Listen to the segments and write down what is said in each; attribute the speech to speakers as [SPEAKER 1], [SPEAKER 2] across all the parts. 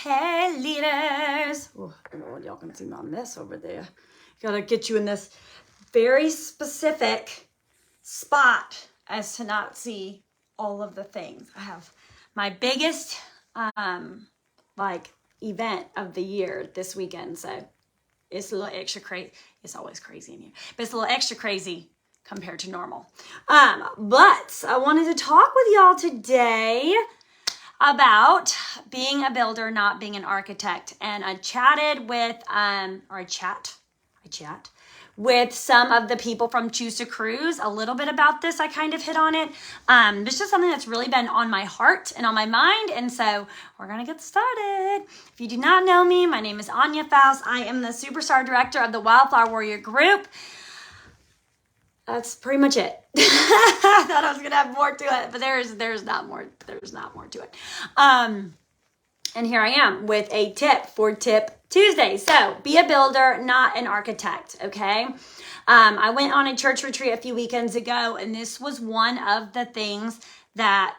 [SPEAKER 1] Hey, leaders. Oh, Lord, y'all can see my mess over there. Gotta get you in this very specific spot as to not see all of the things. I have my biggest event of the year this weekend, so it's a little extra crazy. It's always crazy in here, but it's a little extra crazy compared to normal. But I wanted to talk with y'all today about being a builder, not being an architect. And I chatted with, I chat with some of the people from Choose to Cruise a little bit about this. I kind of hit on it. It's just something that's really been on my heart and on my mind. And so we're going to get started. If you do not know me, my name is Anya Faust. I am the Superstar Director of the Wildflower Warrior Group. That's pretty much it. I thought I was gonna have more to it, but there's not more to it. And here I am with a tip for Tip Tuesday. So be a builder, not an architect. Okay. I went on a church retreat a few weekends ago, and this was one of the things that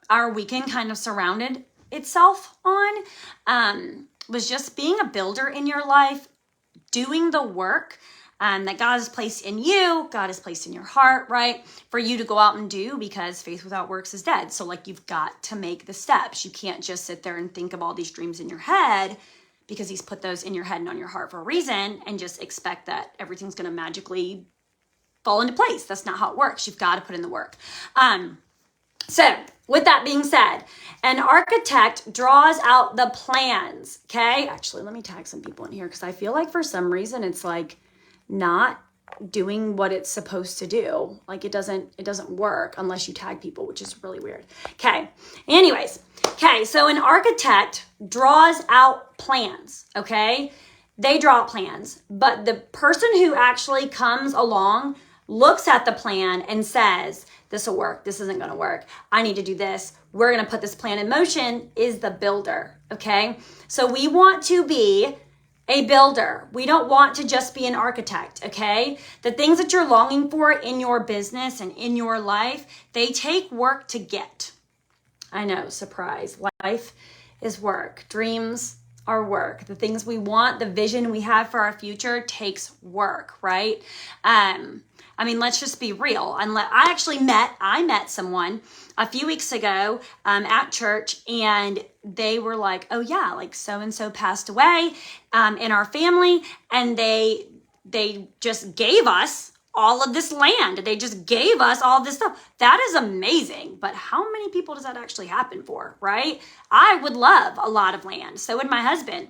[SPEAKER 1] our weekend kind of surrounded itself on. Was just being a builder in your life, doing the work that God has placed in you, God has placed in your heart, right? For you to go out and do, because faith without works is dead. So you've got to make the steps. You can't just sit there and think of all these dreams in your head, because he's put those in your head and on your heart for a reason, and just expect that everything's going to magically fall into place. That's not how it works. You've got to put in the work. So with that being said, an architect draws out the plans. Okay. Actually, let me tag some people in here, because I feel like for some reason it's not doing what it's supposed to do. It doesn't work unless you tag people, which is really weird. Okay. Anyways. Okay. So an architect draws out plans. Okay. They draw plans, but the person who actually comes along looks at the plan and says, this will work. This isn't going to work. I need to do this. We're going to put this plan in motion, is the builder. Okay. So we want to be a builder. We don't want to just be an architect, okay? The things that you're longing for in your business and in your life, they take work to get. I know, surprise. Life is work. Dreams are work. The things we want, the vision we have for our future takes work, right? Let's just be real. I met someone a few weeks ago at church, and they were like, oh yeah, so-and-so passed away in our family, and they just gave us all of this land. They just gave us all this stuff. That is amazing. But how many people does that actually happen for, right? I would love a lot of land. So would my husband.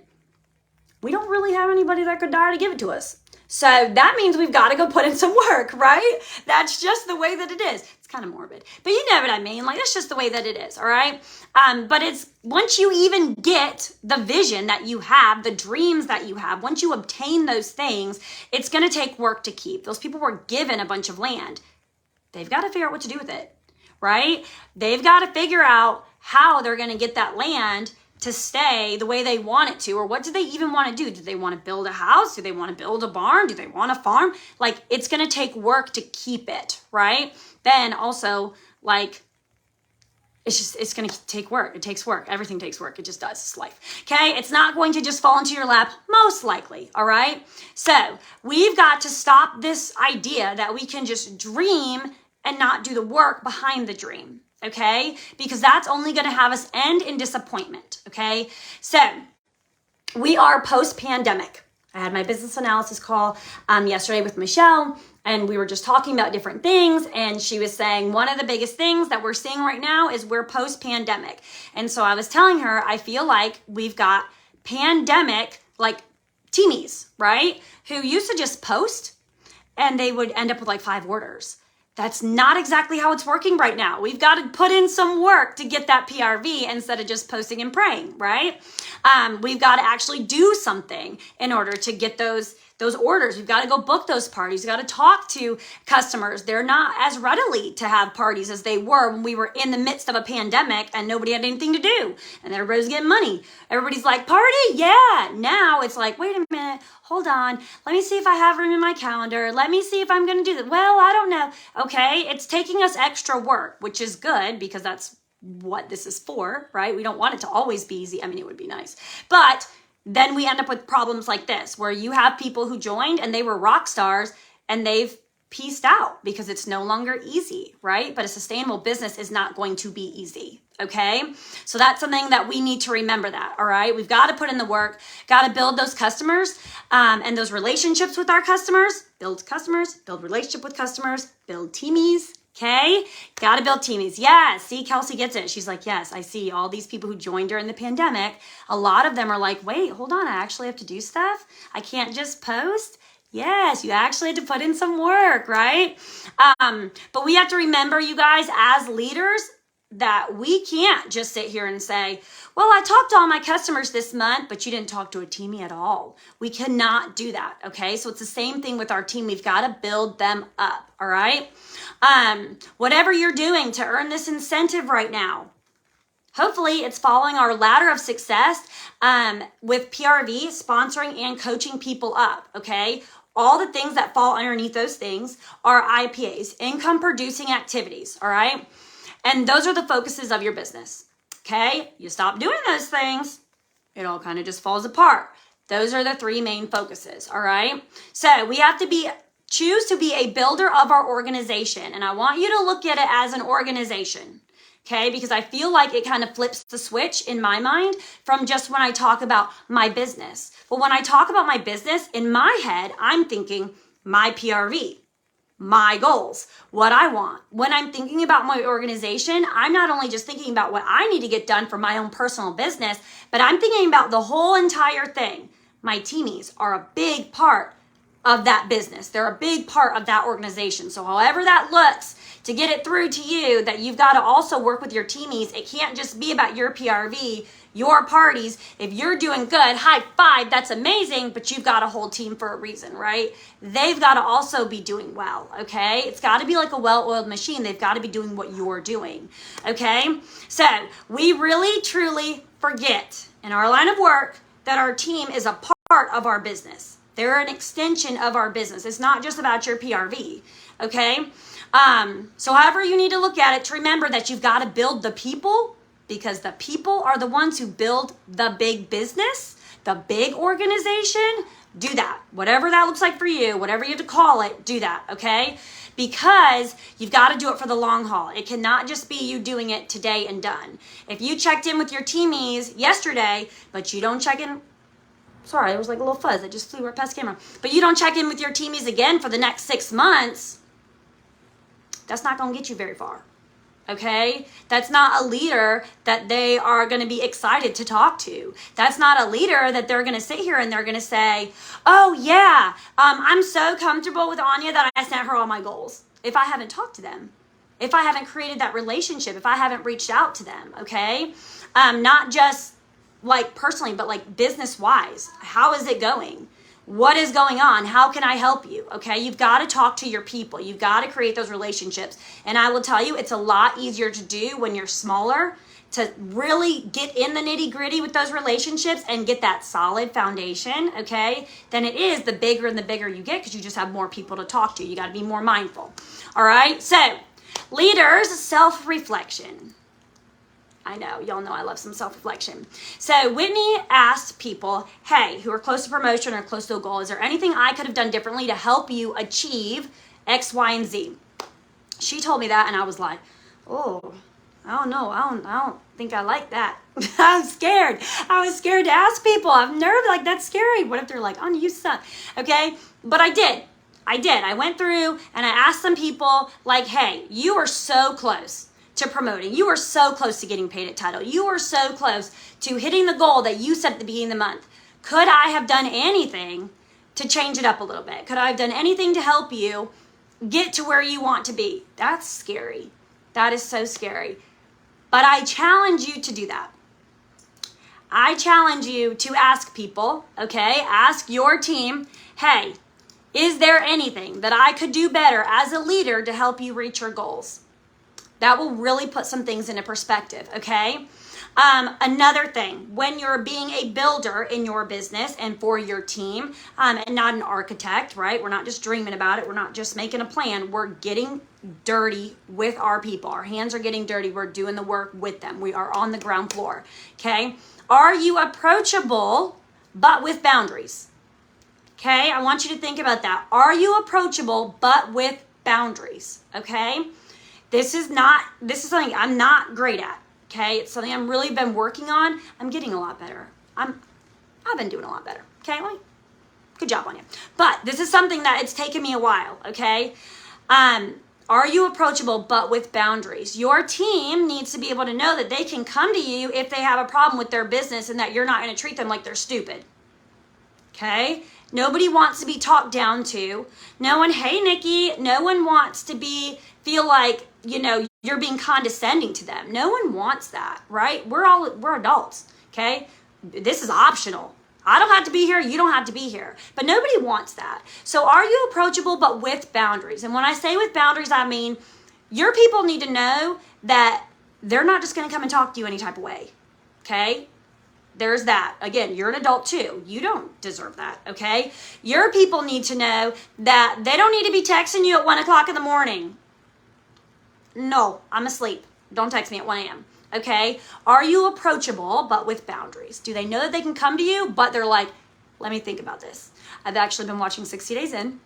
[SPEAKER 1] We don't really have anybody that could die to give it to us. So that means we've got to go put in some work, right? That's just the way that it is. It's kind of morbid, but you know what I mean? That's just the way that it is, all right? But it's once you even get the vision that you have, the dreams that you have, once you obtain those things, it's going to take work to keep. Those people were given a bunch of land. They've got to figure out what to do with it, right? They've got to figure out how they're going to get that land to stay the way they want it to, or what do they even want to do? Do they want to build a house? Do they want to build a barn? Do they want a farm? It's going to take work to keep it, right? Then also, it's going to take work. It takes work. Everything takes work. It just does. It's life. Okay. It's not going to just fall into your lap, most likely. All right. So we've got to stop this idea that we can just dream and not do the work behind the dream. Okay, because that's only going to have us end in disappointment. Okay, so we are post-pandemic. I had my business analysis call yesterday with Michelle, and we were just talking about different things. And she was saying one of the biggest things that we're seeing right now is we're post-pandemic. And so I was telling her, I feel like we've got pandemic teamies, right? Who used to just post, and they would end up with 5 orders. That's not exactly how it's working right now. We've got to put in some work to get that PRV instead of just posting and praying, right? We've got to actually do something in order to get those orders. We've got to go book those parties. We've got to talk to customers. They're not as readily to have parties as they were when we were in the midst of a pandemic and nobody had anything to do and everybody's getting money. Everybody's like, party? Yeah. Now it's wait a minute, hold on. Let me see if I have room in my calendar. Let me see if I'm going to do that. Well, I don't know. Okay. It's taking us extra work, which is good because that's what this is for, right? We don't want it to always be easy. I mean, it would be nice. But then we end up with problems like this, where you have people who joined and they were rock stars and they've pieced out because it's no longer easy, right? But a sustainable business is not going to be easy, okay? So that's something that we need to remember that, all right? We've got to put in the work, got to build those customers and those relationships with our customers, build relationship with customers, build teamies, okay? Got to build teamies. Yes, see, Kelsey gets it. She's like, yes, I see all these people who joined during the pandemic. A lot of them are like, wait, hold on, I actually have to do stuff? I can't just post? Yes, you actually had to put in some work, right? But we have to remember, you guys, as leaders, that we can't just sit here and say, well, I talked to all my customers this month, but you didn't talk to a teamie at all. We cannot do that, okay? So it's the same thing with our team. We've got to build them up, all right? Whatever you're doing to earn this incentive right now, hopefully it's following our ladder of success with PRV, sponsoring and coaching people up, okay? All the things that fall underneath those things are IPAs, income producing activities, all right? And those are the focuses of your business, okay? You stop doing those things, it all kind of just falls apart. Those are the three main focuses, all right? So we have to choose to be a builder of our organization. And I want you to look at it as an organization, okay? Because I feel like it kind of flips the switch in my mind from just when I talk about my business. But when I talk about my business, in my head, I'm thinking my PRV, my goals, what I want. When I'm thinking about my organization, I'm not only just thinking about what I need to get done for my own personal business, but I'm thinking about the whole entire thing. My teamies are a big part of that business. They're a big part of that organization. So however that looks, to get it through to you, that you've got to also work with your teamies. It can't just be about your PRV, your parties. If you're doing good, high five, that's amazing, but you've got a whole team for a reason, right? They've got to also be doing well, okay? It's got to be like a well-oiled machine. They've got to be doing what you're doing, okay? So we really, truly forget in our line of work that our team is a part of our business. They're an extension of our business. It's not just about your PRV, okay? So however you need to look at it, to remember that you've got to build the people, because the people are the ones who build the big business, the big organization. Do that. Whatever that looks like for you, whatever you have to call it, do that, okay? Because you've got to do it for the long haul. It cannot just be you doing it today and done. If you checked in with your teamies yesterday, but you don't check in, sorry, there was like a little fuzz that just flew right past camera, but you don't check in with your teamies again for the next 6 months, that's not going to get you very far, okay? That's not a leader that they are going to be excited to talk to. That's not a leader that they're going to sit here and they're going to say, oh yeah, I'm so comfortable with Anya that I sent her all my goals. If I haven't talked to them, if I haven't created that relationship, if I haven't reached out to them, okay? Not just like personally, but like business wise, how is it going? What is going on? How can I help you? Okay, you've got to talk to your people. You've got to create those relationships. And I will tell you, it's a lot easier to do when you're smaller, to really get in the nitty gritty with those relationships and get that solid foundation, okay, than it is the bigger and the bigger you get, because you just have more people to talk to. You got to be more mindful. All right, so leaders, self-reflection. I know, y'all know I love some self-reflection. So Whitney asked people, hey, who are close to promotion or close to a goal, is there anything I could have done differently to help you achieve X, Y, and Z? She told me that, and I was like, oh, I don't know. I don't think I like that. I was scared. I was scared to ask people. I'm nervous. Like, that's scary. What if they're like, oh, you suck? Okay, but I did. I went through, and I asked some people, like, hey, you are so close to promoting. You are so close to getting paid at Title. You are so close to hitting the goal that you set at the beginning of the month. Could I have done anything to change it up a little bit? Could I have done anything to help you get to where you want to be? That's scary. That is so scary. But I challenge you to do that. I challenge you to ask people, okay? Ask your team, hey, is there anything that I could do better as a leader to help you reach your goals? That will really put some things into perspective, okay? Another thing, when you're being a builder in your business and for your team, and not an architect, right? We're not just dreaming about it. We're not just making a plan. We're getting dirty with our people. Our hands are getting dirty. We're doing the work with them. We are on the ground floor. Okay. Are you approachable, but with boundaries? Okay. I want you to think about that. Are you approachable, but with boundaries? Okay. This is something I'm not great at. Okay. It's something I'm really been working on. I'm getting a lot better. I've been doing a lot better. Okay. Good job on you. But this is something that it's taken me a while. Okay. Are you approachable, but with boundaries? Your team needs to be able to know that they can come to you if they have a problem with their business and that you're not going to treat them like they're stupid. Okay? Nobody wants to be talked down to. No one, hey, Nikki, no one wants to feel like, you're being condescending to them. No one wants that, right? We're adults, okay? This is optional. I don't have to be here. You don't have to be here. But nobody wants that. So are you approachable, but with boundaries? And when I say with boundaries, I mean your people need to know that they're not just going to come and talk to you any type of way. Okay? There's that. Again, you're an adult too. You don't deserve that. Okay? Your people need to know that they don't need to be texting you at 1 o'clock in the morning. No, I'm asleep. Don't text me at 1 a.m. Okay? Are you approachable, but with boundaries? Do they know that they can come to you, but they're like, let me think about this. I've actually been watching 60 Days In.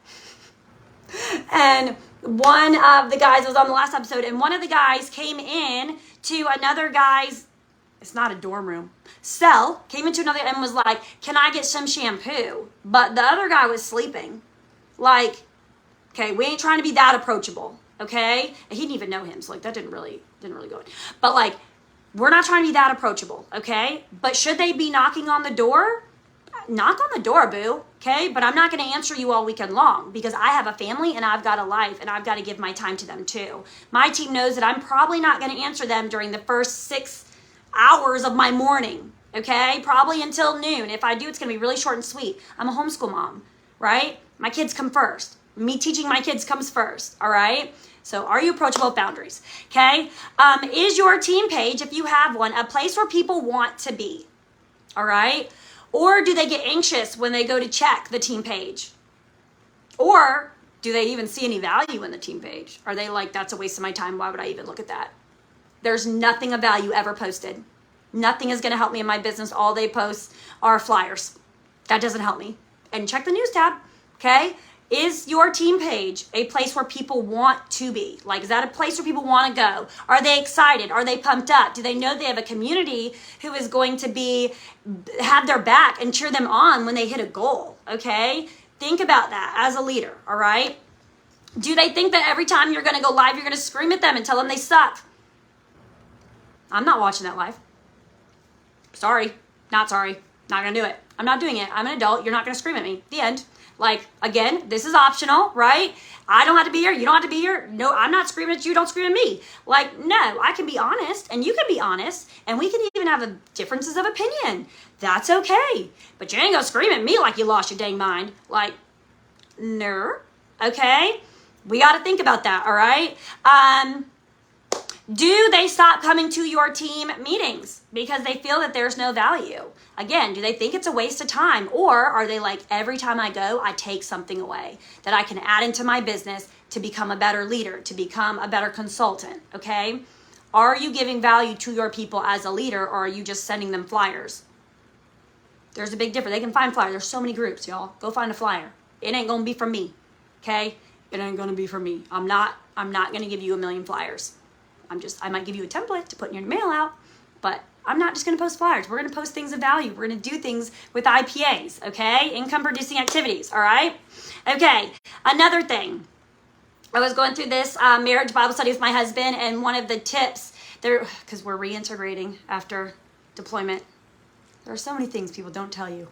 [SPEAKER 1] And one of the guys was on the last episode, and one of the guys came in to another guy's, it's not a dorm room, cell, came into another and was like, can I get some shampoo? But the other guy was sleeping. Like, okay, we ain't trying to be that approachable. Okay? And he didn't even know him, so like that didn't really go in. But like, we're not trying to be that approachable, okay? But should they be knocking on the door? Knock on the door, boo, okay? But I'm not going to answer you all weekend long because I have a family and I've got a life and I've got to give my time to them too. My team knows that I'm probably not going to answer them during the first 6 hours of my morning, okay? Probably until noon. If I do, it's going to be really short and sweet. I'm a homeschool mom, right? My kids come first. Me teaching my kids comes first, all right? So are you approachable with boundaries? Okay. Is your team page, if you have one, a place where people want to be? All right. Or do they get anxious when they go to check the team page? Or do they even see any value in the team page? Are they like, that's a waste of my time. Why would I even look at that? There's nothing of value ever posted. Nothing is going to help me in my business. All they post are flyers. That doesn't help me. And check the news tab. Okay. Is your team page a place where people want to be? Like, is that a place where people want to go? Are they excited? Are they pumped up? Do they know they have a community who is going to have their back and cheer them on when they hit a goal? Okay? Think about that as a leader, all right? Do they think that every time you're going to go live, you're going to scream at them and tell them they suck? I'm not watching that live. Sorry. Not sorry. Not going to do it. I'm not doing it. I'm an adult. You're not going to scream at me. The end. Like, again, this is optional, right? I don't have to be here. You don't have to be here. No, I'm not screaming at you. Don't scream at me. Like, no, I can be honest and you can be honest and we can even have differences of opinion. That's okay. But you ain't gonna scream at me like you lost your dang mind. Like, no. Okay? We got to think about that, all right? Do they stop coming to your team meetings because they feel that there's no value? Again, do they think it's a waste of time? Or are they like, every time I go, I take something away that I can add into my business to become a better leader, to become a better consultant, okay? Are you giving value to your people as a leader, or are you just sending them flyers? There's a big difference. They can find flyers. There's so many groups, y'all. Go find a flyer. It ain't going to be from me, okay? It ain't going to be from me. I'm not going to give you 1,000,000 flyers. I might give you a template to put in your mail out, but I'm not just going to post flyers. We're going to post things of value. We're going to do things with IPAs, okay? Income producing activities, all right? Okay, another thing. I was going through this marriage Bible study with my husband, and one of the tips there, because we're reintegrating after deployment. There are so many things people don't tell you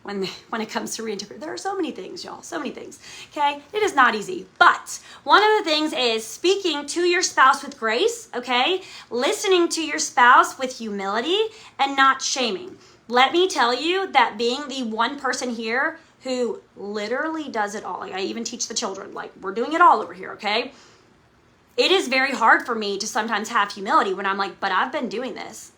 [SPEAKER 1] when it comes to reintegrate. There are so many things, y'all, so many things, okay? It is not easy, but one of the things is speaking to your spouse with grace, okay? Listening to your spouse with humility and not shaming. Let me tell you that being the one person here who literally does it all, like I even teach the children, like we're doing it all over here, okay? It is very hard for me to sometimes have humility when I'm like, but I've been doing this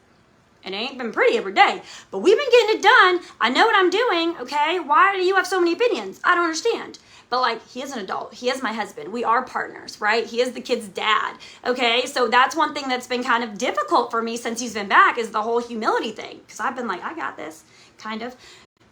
[SPEAKER 1] It ain't been pretty every day, but we've been getting it done. I know what I'm doing, okay? Why do you have so many opinions? I don't understand. But like, he is an adult. He is my husband. We are partners, right? He is the kid's dad, okay? So that's one thing that's been kind of difficult for me since he's been back is the whole humility thing. Because I've been like, I got this, kind of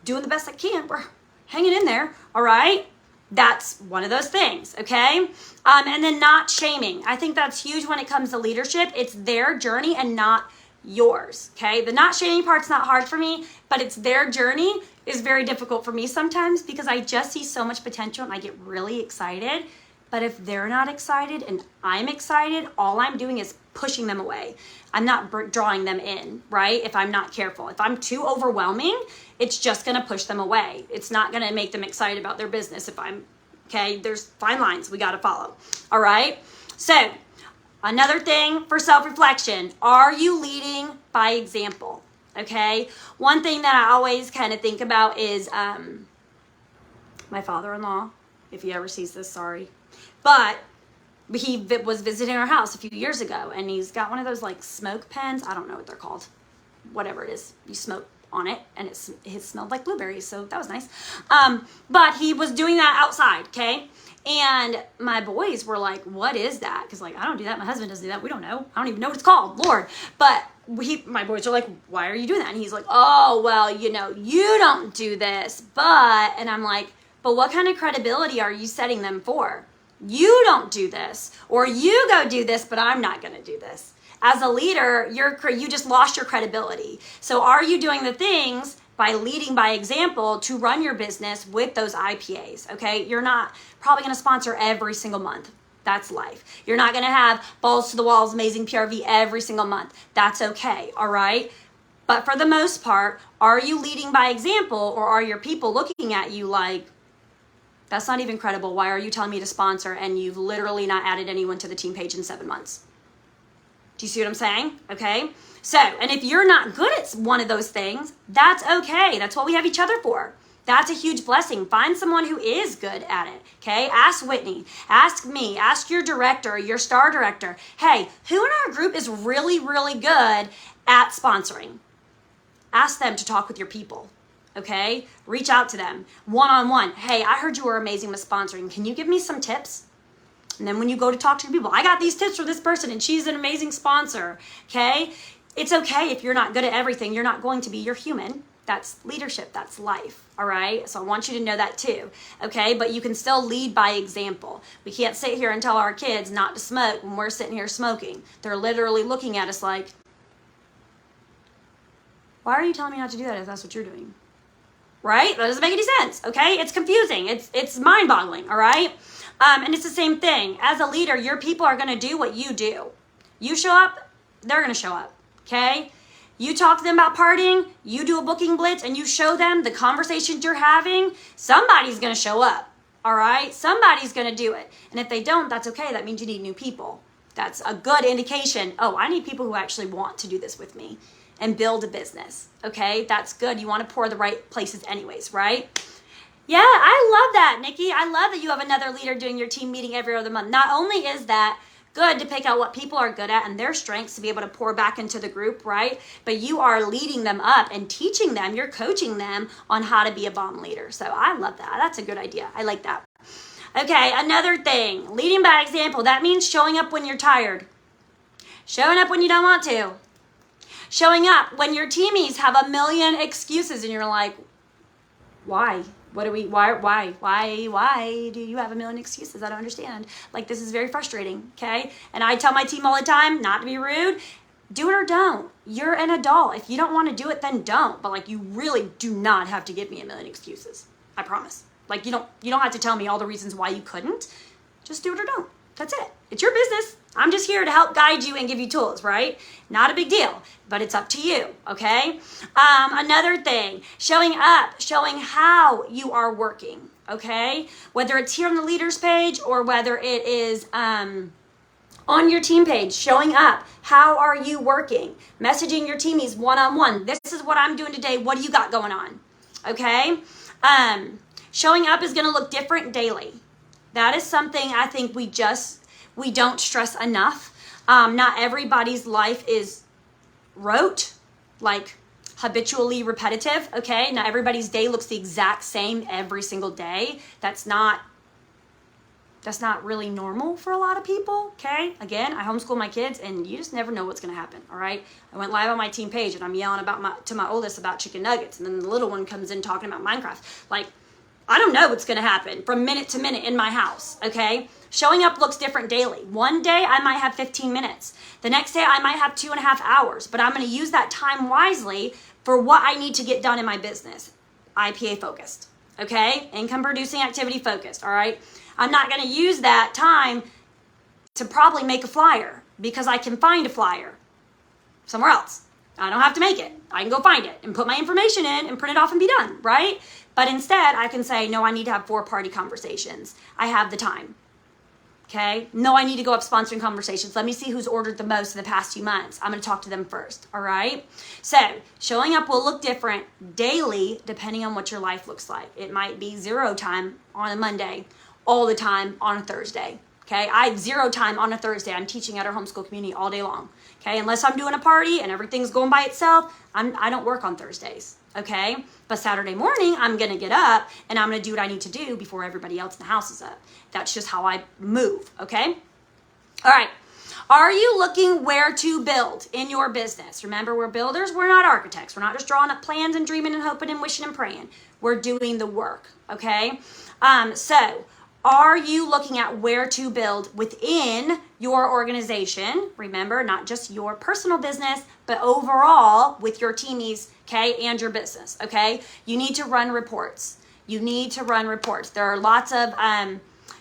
[SPEAKER 1] doing the best I can. We're hanging in there, all right? That's one of those things, okay? And then not shaming. I think that's huge when it comes to leadership. It's their journey and not yours, okay? The not shaming part's not hard for me, but it's their journey is very difficult for me sometimes because I just see so much potential and I get really excited. But if they're not excited and I'm excited, all I'm doing is pushing them away. I'm not drawing them in, right? If I'm not careful. If I'm too overwhelming, it's just going to push them away. It's not going to make them excited about their business if I'm, okay? There's fine lines we got to follow, all right? So, another thing for self-reflection, are you leading by example, okay? One thing that I always kind of think about is my father-in-law, if he ever sees this, sorry. But he was visiting our house a few years ago, and he's got one of those like smoke pens. I don't know what they're called. Whatever it is, you smoke on it, and it smelled like blueberries, so that was nice. But he was doing that outside, okay? And my boys were like, what is that? Because like, I don't do that. My husband doesn't do that. We don't know. I don't even know what it's called, Lord. But my boys are like, why are you doing that? And he's like, oh, well, you know, you don't do this, but, and I'm like, but what kind of credibility are you setting them for? You don't do this, or you go do this, but I'm not going to do this. As a leader, you just lost your credibility. So are you doing the things by leading by example to run your business with those IPAs, okay? You're not probably going to sponsor every single month. That's life. You're not going to have balls to the walls, amazing PRV every single month. That's okay, all right? But for the most part, are you leading by example, or are your people looking at you like, that's not even credible. Why are you telling me to sponsor and you've literally not added anyone to the team page in 7 months? Do you see what I'm saying? Okay. So, and if you're not good at one of those things, that's okay. That's what we have each other for. That's a huge blessing. Find someone who is good at it. Okay. Ask Whitney, ask me, ask your director, your star director. Hey, who in our group is really, really good at sponsoring? Ask them to talk with your people. Okay, reach out to them one-on-one. Hey, I heard you were amazing with sponsoring. Can you give me some tips? And then when you go to talk to your people, I got these tips for this person and she's an amazing sponsor. Okay, it's okay if you're not good at everything. You're not going to be. You're human. That's leadership. That's life. All right. So I want you to know that too. Okay, but you can still lead by example. We can't sit here and tell our kids not to smoke when we're sitting here smoking. They're literally looking at us like, why are you telling me not to do that if that's what you're doing? Right? That doesn't make any sense, okay? It's confusing. It's mind-boggling, all right? And it's the same thing. As a leader, your people are going to do what you do. You show up, they're going to show up, okay? You talk to them about partying, you do a booking blitz, and you show them the conversations you're having, somebody's going to show up, all right? Somebody's going to do it. And if they don't, that's okay. That means you need new people. That's a good indication. Oh, I need people who actually want to do this with me and build a business, okay? That's good. You want to pour the right places anyways, right? Yeah, I love that, Nikki. I love that you have another leader doing your team meeting every other month. Not only is that good to pick out what people are good at and their strengths to be able to pour back into the group, right? But you are leading them up and teaching them, you're coaching them on how to be a bomb leader. So I love that. That's a good idea. I like that. Okay, another thing, leading by example. That means showing up when you're tired. Showing up when you don't want to. Showing up when your teamies have a million excuses and you're like, why? Why do you have a million excuses? I don't understand. Like, this is very frustrating, okay? And I tell my team all the time, not to be rude, do it or don't. You're an adult. If you don't want to do it, then don't. But like, you really do not have to give me a million excuses. I promise. Like, you don't have to tell me all the reasons why you couldn't. Just do it or don't. That's it. It's your business. I'm just here to help guide you and give you tools, right? Not a big deal, but it's up to you, okay? Another thing, showing up, showing how you are working, okay? Whether it's here on the leaders page or whether it is on your team page, showing up. How are you working? Messaging your teamies one-on-one. This is what I'm doing today. What do you got going on? Okay? Showing up is going to look different daily. That is something I think we don't stress enough. Not everybody's life is rote. like habitually repetitive, okay? Not everybody's day looks the exact same every single day. That's not really normal for a lot of people, okay? Again, I homeschool my kids, and you just never know what's gonna happen, all right? I went live on my team page, and I'm yelling to my oldest about chicken nuggets, and then the little one comes in talking about Minecraft. Like, I don't know what's gonna happen from minute to minute in my house, okay? Showing up looks different daily. One day, I might have 15 minutes. The next day, I might have 2.5 hours, but I'm gonna use that time wisely for what I need to get done in my business. IPA focused, okay? Income producing activity focused, all right? I'm not gonna use that time to probably make a flyer because I can find a flyer somewhere else. I don't have to make it. I can go find it and put my information in and print it off and be done, right? But instead, I can say, no, I need to have 4 party conversations. I have the time. Okay? No, I need to go up sponsoring conversations. Let me see who's ordered the most in the past few months. I'm going to talk to them first. All right? So showing up will look different daily depending on what your life looks like. It might be 0 time on a Monday, all the time on a Thursday. Okay? I have 0 time on a Thursday. I'm teaching at our homeschool community all day long. Okay? Unless I'm doing a party and everything's going by itself, I don't work on Thursdays. Okay? But Saturday morning, I'm going to get up and I'm going to do what I need to do before everybody else in the house is up. That's just how I move. Okay? All right. Are you looking where to build in your business? Remember, we're builders. We're not architects. We're not just drawing up plans and dreaming and hoping and wishing and praying. We're doing the work. Okay? So are you looking at where to build within your organization? Remember, not just your personal business, but overall with your teamies, okay, and your business, okay? You need to run reports. You need to run reports. There are lots of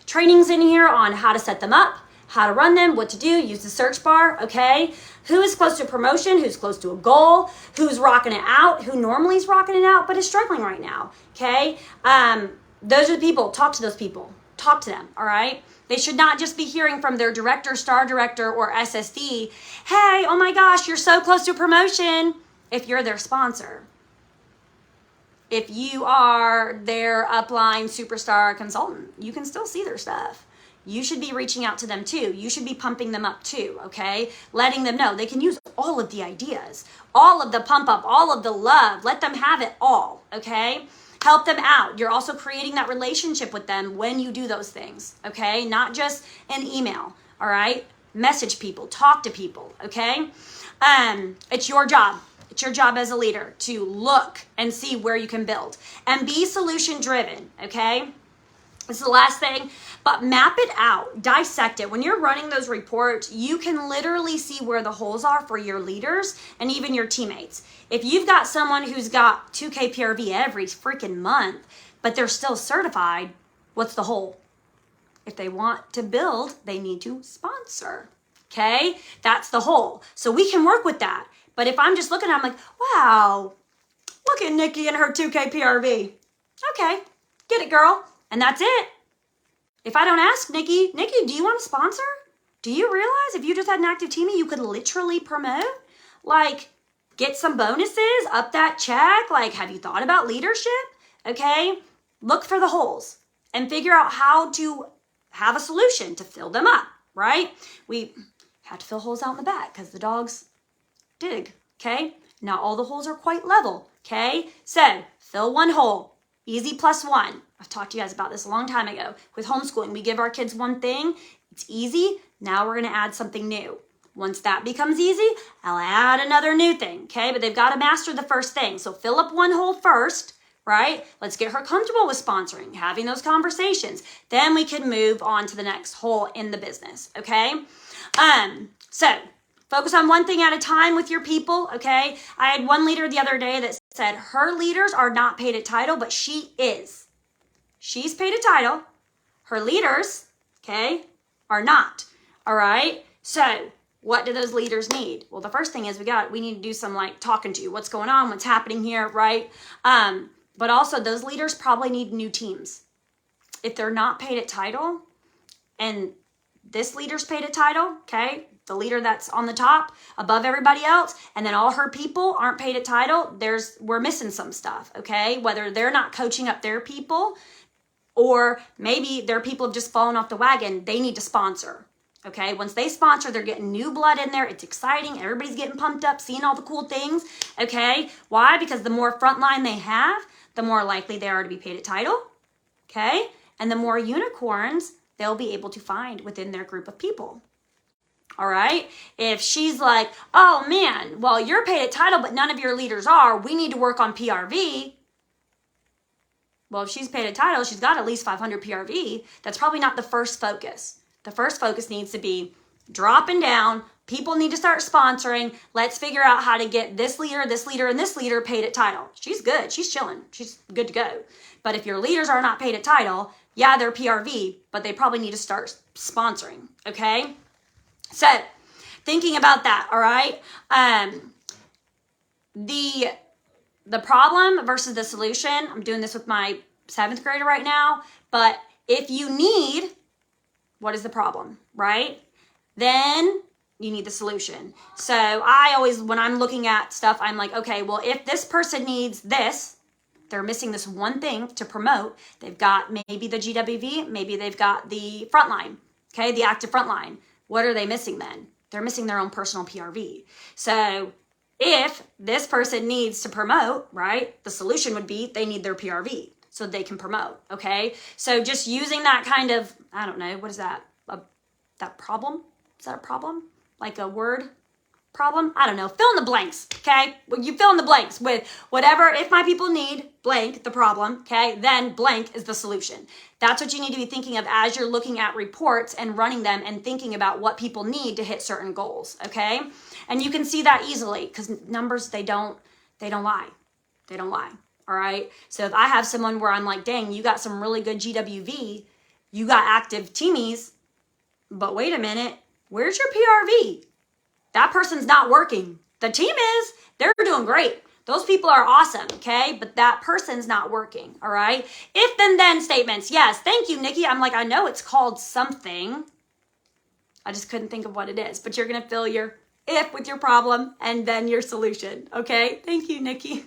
[SPEAKER 1] trainings in here on how to set them up, how to run them, what to do, use the search bar, okay? Who is close to a promotion, who's close to a goal, who's rocking it out, who normally is rocking it out but is struggling right now, okay? Those are the people. Talk to those people. Talk to them, all right? They should not just be hearing from their director, star director, or SSD, hey, oh my gosh, you're so close to a promotion, if you're their sponsor. If you are their upline superstar consultant, you can still see their stuff. You should be reaching out to them too. You should be pumping them up too, okay? Letting them know they can use all of the ideas, all of the pump up, all of the love. Let them have it all, okay? Help them out. You're also creating that relationship with them when you do those things, okay? Not just an email, all right? Message people, talk to people, okay? It's your job. It's your job as a leader to look and see where you can build and be solution driven, okay? This is the last thing, but map it out, dissect it. When you're running those reports, you can literally see where the holes are for your leaders and even your teammates. If you've got someone who's got 2K PRV every freaking month, but they're still certified, what's the hole? If they want to build, they need to sponsor, okay? That's the hole. So we can work with that. But if I'm just looking at it, I'm like, wow, look at Nikki and her 2K PRV. Okay, get it, girl. And that's it. If I don't ask Nikki, do you want to sponsor? Do you realize if you just had an active teamie, you could literally promote? Like, get some bonuses, up that check. Like, have you thought about leadership? Okay, look for the holes and figure out how to have a solution to fill them up, right? We have to fill holes out in the back because the dogs dig, okay? Not all the holes are quite level, okay? So, fill one hole, easy +1. I've talked to you guys about this a long time ago. With homeschooling, we give our kids one thing, it's easy, now we're gonna add something new. Once that becomes easy, I'll add another new thing, okay? But they've gotta master the first thing. So fill up one hole first, right? Let's get her comfortable with sponsoring, having those conversations. Then we can move on to the next hole in the business, okay? So focus on one thing at a time with your people, okay? I had one leader the other day that said her leaders are not paid a title, but she is. She's paid a title. Her leaders, okay, are not, all right? So what do those leaders need? Well, the first thing is we need to do some like talking to you. What's going on? What's happening here, right? But also those leaders probably need new teams. If they're not paid a title and this leader's paid a title, okay, the leader that's on the top above everybody else, and then all her people aren't paid a title, we're missing some stuff, okay? Whether they're not coaching up their people or maybe their people have just fallen off the wagon, they need to sponsor, Okay, once they sponsor, they're getting new blood in there. It's exciting. Everybody's getting pumped up, seeing all the cool things. Okay, why? Because the more frontline they have, the more likely they are to be paid at title. Okay, and the more unicorns they'll be able to find within their group of people. All right, if she's like, oh man, well, you're paid at title, but none of your leaders are, we need to work on PRV. Well, if she's paid a title, she's got at least 500 PRV. That's probably not the first focus. The first focus needs to be dropping down. People need to start sponsoring. Let's figure out how to get this leader, and this leader paid at title. She's good. She's chilling. She's good to go. But if your leaders are not paid at title, yeah, they're PRV, but they probably need to start sponsoring, okay? So, thinking about that, all right? The problem versus the solution, I'm doing this with my 7th grader right now, but if you need, what is the problem, right? Then you need the solution. So I always, when I'm looking at stuff, I'm like, okay, well, if this person needs this, they're missing this one thing to promote. They've got maybe the GWV, maybe they've got the frontline, okay, the active frontline. What are they missing then? They're missing their own personal PRV. So if this person needs to promote, right, the solution would be they need their PRV so they can promote, okay? So just using that kind of, I don't know, what is that? That problem? Is that a problem? Like a word problem? I don't know. Fill in the blanks, okay? Well, you fill in the blanks with whatever, if my people need blank, the problem, okay? Then blank is the solution. That's what you need to be thinking of as you're looking at reports and running them and thinking about what people need to hit certain goals, okay? And you can see that easily because numbers, they don't lie. They don't lie, all right? So if I have someone where I'm like, dang, you got some really good GWV, you got active teamies, but wait a minute, where's your PRV? That person's not working. The team is. They're doing great. Those people are awesome, okay? But that person's not working, all right? If then statements. Yes, thank you, Nikki. I'm like, I know it's called something. I just couldn't think of what it is. But you're going to fill your if with your problem and then your solution, okay? Thank you, Nikki.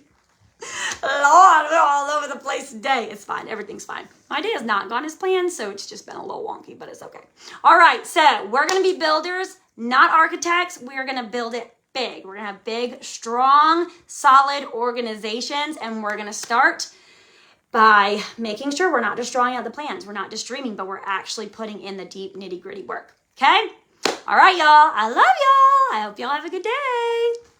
[SPEAKER 1] Lord, we're all over the place today. It's fine. Everything's fine. My day has not gone as planned, so it's just been a little wonky, but it's okay. All right, so we're going to be builders, not architects. We're going to build it big. We're going to have big, strong, solid organizations, and we're going to start by making sure we're not just drawing out the plans. We're not just dreaming, but we're actually putting in the deep nitty-gritty work, okay? All right, y'all. I love y'all. I hope y'all have a good day.